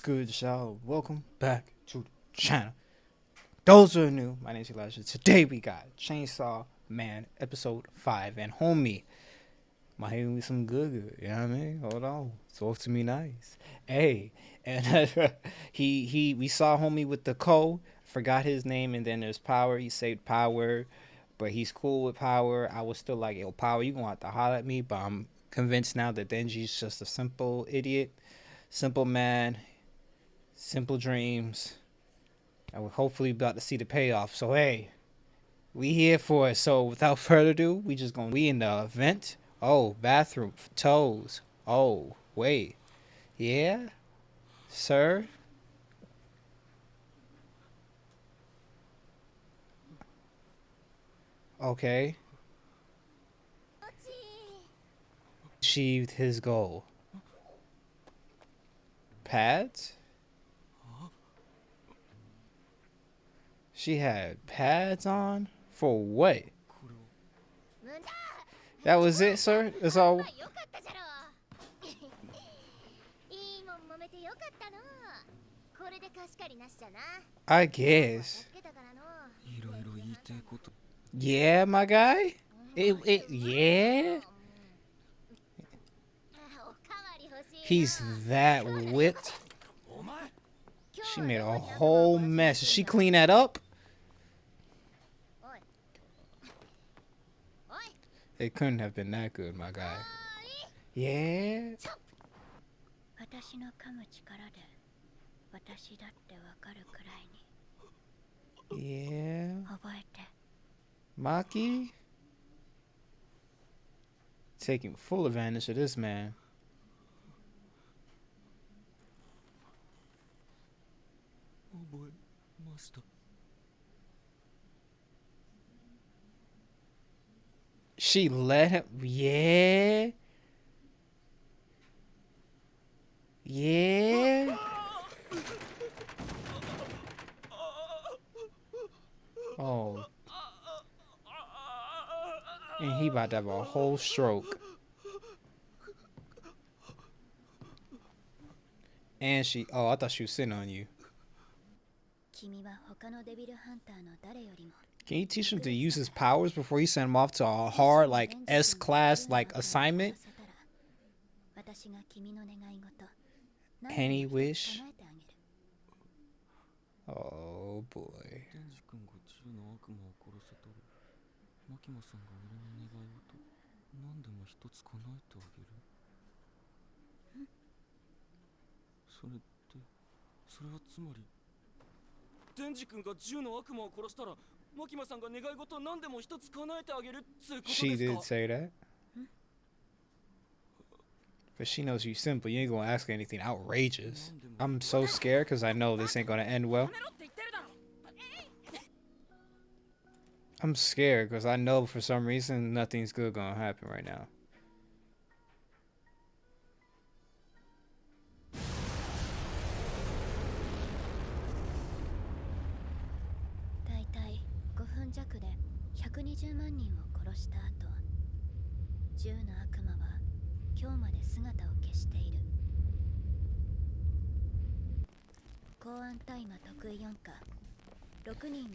What's good, y'all? Welcome back to the channel. Those who are new, my name is Elijah. Today we got Chainsaw Man episode 5. And homie, my hit me some good, you know what I mean? Hold on. Talk to me nice. Hey, and we saw homie with the forgot his name, and then there's Power. He saved Power, but he's cool with Power. I was still like, yo, Power, you gonna have to holler at me, but I'm convinced now that Denji's just a simple idiot, simple man, simple dreams, and we're hopefully about to see the payoff. So hey, we here for it. So without further ado, we in the event. Oh, bathroom for toes. Oh, wait. Yeah? Sir? Okay. Achieved his goal. Pads? She had pads on? For what? That was it, sir? That's all? I guess. Yeah, my guy? Yeah? He's that whipped. She made a whole mess. Did she clean that up? It couldn't have been that good, my guy. Yeah? Yeah? Maki? Taking full advantage of this man. She let him. Yeah. Yeah. Oh. And he about to have a whole stroke. And she. Oh, I thought she was sitting on you. Can you teach him to use his powers before you send him off to a hard, like, S-class, like, assignment? Any wish? Oh, boy. She did say that. But she knows you simple. You ain't gonna ask her anything outrageous. I'm so scared because I know this ain't gonna end well. I'm scared because I know for some reason nothing's good gonna happen right now.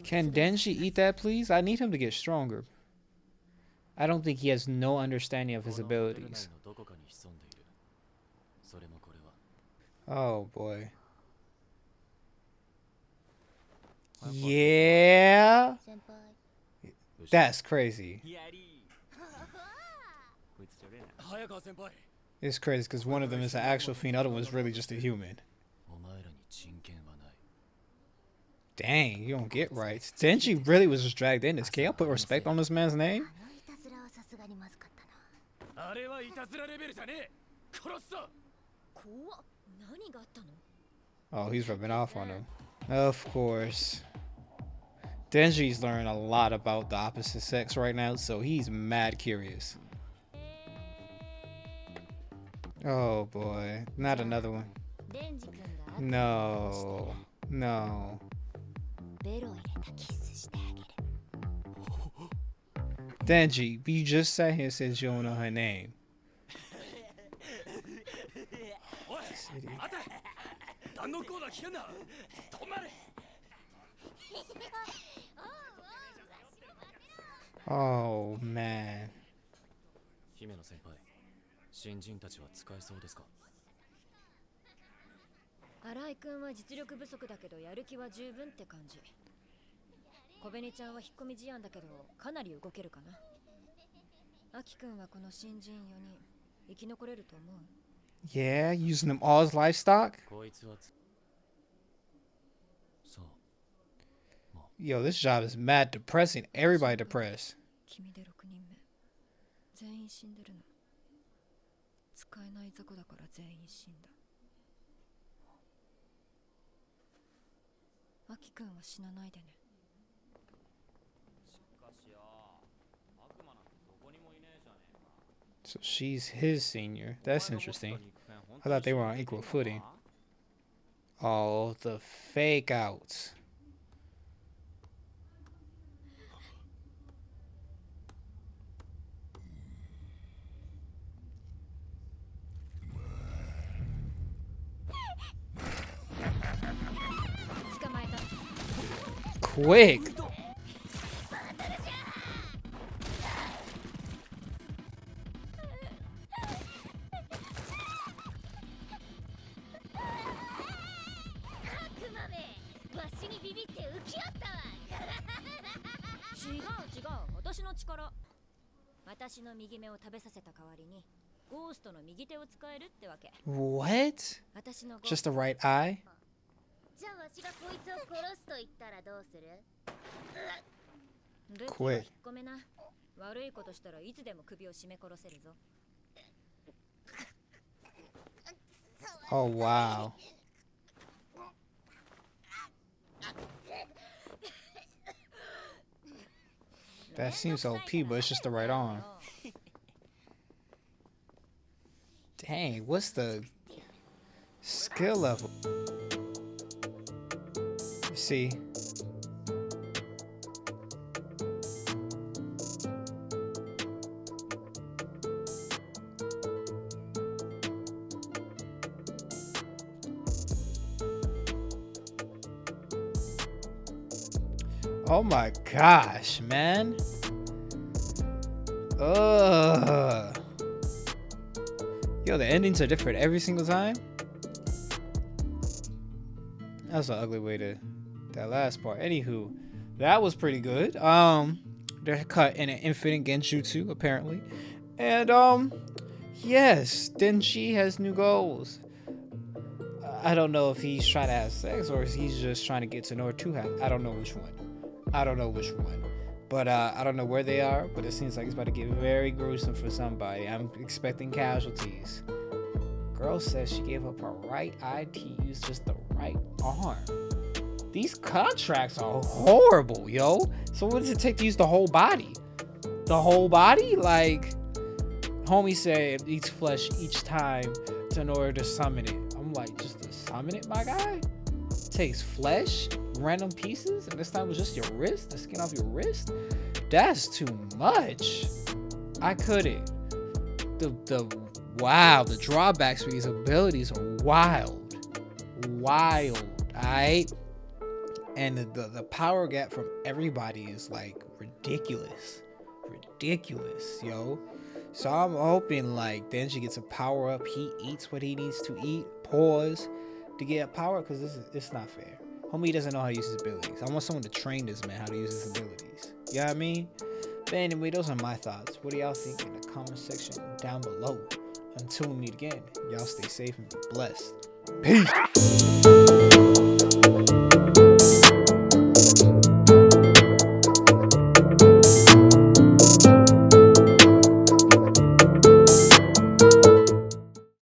Can Denji eat that, please? I need him to get stronger. I don't think he has no understanding of his abilities. Oh, boy. Yeah? That's crazy. It's crazy because one of them is an actual fiend, the other one's really just a human. Dang, you don't get right. Denji really was just dragged in this. Can y'all put respect on this man's name? Oh, he's rubbing off on him. Of course. Denji's learning a lot about the opposite sex right now, so he's mad curious. Oh boy, not another one. No, no. Denji, you just sat here and said you don't know her name. Oh man. 姫野先輩、新人たちは使えそうですか？新井君は実力不足だけどやる気は十分って感じ。小紅ちゃんは引っ込み思案だけどかなり動けるかな。秋君はこの新人4人生き残れると思う？ Yeah, using them all as livestock. こいつはそう。Yo, this job is mad depressing. Everybody depressed. 君で6人目。全員死んでるの。使えない雑魚だから全員死んだ。秋君は死なないでね。 So she's his senior. That's interesting. I thought they were on equal footing. Oh, the fake outs. Quick. What? Just the right eye? Quick. Oh wow. That seems OP, but it's just the right arm. Dang, what's the skill level? Let's see. Oh my gosh, man. Ugh. Yo, the endings are different every single time. That's an ugly way to that last part. Anywho, that was pretty good. They're cut in an infinite genjutsu apparently, and yes, Denji has new goals. I don't know if he's trying to have sex or if he's just trying to get to know her too. I don't know which one. But I don't know where they are, but it seems like it's about to get very gruesome for somebody. I'm expecting casualties. Girl says she gave up her right eye to use just the right arm. These contracts are horrible, yo. So what does it take to use the whole body? The whole body? Like, homie said it eats flesh each time in order to summon it. I'm like, just to summon it, my guy? It takes flesh, random pieces, and this time it was just your wrist, the skin off your wrist? That's too much. I couldn't. Wow, the drawbacks for these abilities are wild, alright? And the power gap from everybody is like ridiculous, yo. So I'm hoping like Denji gets a power up, he eats what he needs to eat, pause to get a power, because it's not fair. Homie doesn't know how to use his abilities. I want someone to train this man how to use his abilities. You know what I mean? But anyway, those are my thoughts. What do y'all think in the comment section down below? Until we meet again, y'all stay safe and be blessed. Peace.